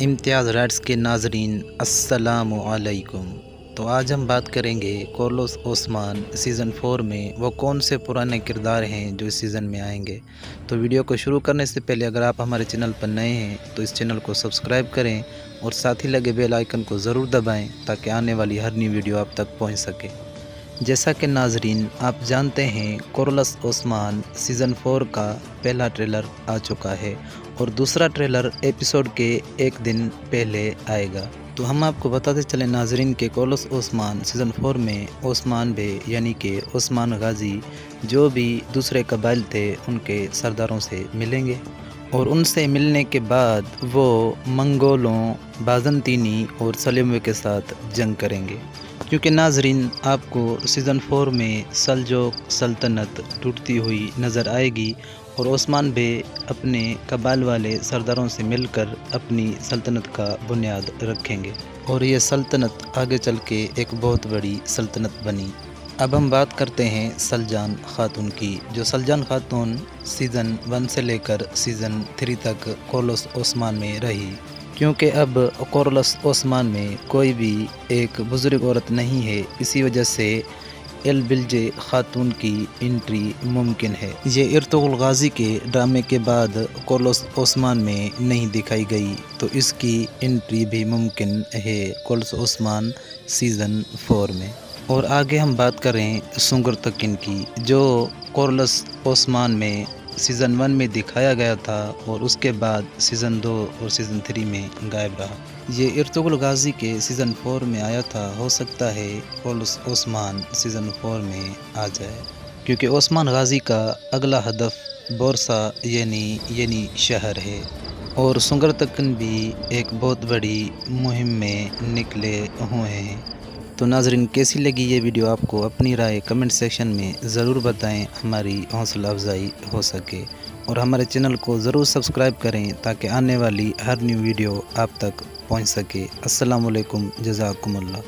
امتیاز rights کے ناظرین السلام علیکم۔ تو آج ہم بات کریں گے کارلوس عثمان سیزن 4 میں وہ کون سے پرانے کردار ہیں جو اس سیزن میں آئیں گے۔ تو ویڈیو کو شروع کرنے سے پہلے اگر آپ ہمارے چینل پر نئے ہیں تو اس چینل کو سبسکرائب کریں اور ساتھ ہی لگے بیل آئیکن کو ضرور دبائیں تاکہ آنے والی ہر نئی ویڈیو آپ تک پہنچ سکے۔ جیسا کہ ناظرین آپ جانتے ہیں کارلوس عثمان سیزن 4 کا پہلا ٹریلر آ چکا ہے اور دوسرا ٹریلر ایپیسوڈ کے ایک دن پہلے آئے گا۔ تو ہم آپ کو بتاتے چلیں ناظرین کہ کارلوس عثمان سیزن 4 میں عثمان بے یعنی کہ عثمان غازی جو بھی دوسرے قبائل تھے ان کے سرداروں سے ملیں گے اور ان سے ملنے کے بعد وہ منگولوں، بازنطینی اور سلیموں کے ساتھ جنگ کریں گے، کیونکہ ناظرین آپ کو سیزن 4 میں سلجوق سلطنت ٹوٹتی ہوئی نظر آئے گی اور عثمان بے اپنے قبائل والے سرداروں سے مل کر اپنی سلطنت کا بنیاد رکھیں گے اور یہ سلطنت آگے چل کے ایک بہت بڑی سلطنت بنی۔ اب ہم بات کرتے ہیں سلجان خاتون کی، جو سلجان خاتون سیزن 1 سے لے کر سیزن 3 تک کارلوس عثمان میں رہی، کیونکہ اب کارلوس عثمان میں کوئی بھی ایک بزرگ عورت نہیں ہے، اسی وجہ سے البلجے خاتون کی انٹری ممکن ہے۔ یہ ارطغرل غازی کے ڈرامے کے بعد کارلوس عثمان میں نہیں دکھائی گئی تو اس کی انٹری بھی ممکن ہے کارلوس عثمان سیزن 4 میں۔ اور آگے ہم بات کریں سنگر تکن کی، جو کارلوس عثمان میں سیزن 1 میں دکھایا گیا تھا اور اس کے بعد سیزن 2 اور سیزن 3 میں غائب رہا۔ یہ ارطغرل غازی کے سیزن 4 میں آیا تھا، ہو سکتا ہے کارلوس عثمان سیزن 4 میں آ جائے، کیونکہ عثمان غازی کا اگلا ہدف بورسا یعنی شہر ہے اور سنگر تکن بھی ایک بہت بڑی مہم میں نکلے ہوئے ہیں۔ تو ناظرین کیسی لگی یہ ویڈیو آپ کو؟ اپنی رائے کمنٹ سیکشن میں ضرور بتائیں، ہماری حوصلہ افزائی ہو سکے، اور ہمارے چینل کو ضرور سبسکرائب کریں تاکہ آنے والی ہر نیو ویڈیو آپ تک پہنچ سکے۔ السلام علیکم، جزاکم اللہ۔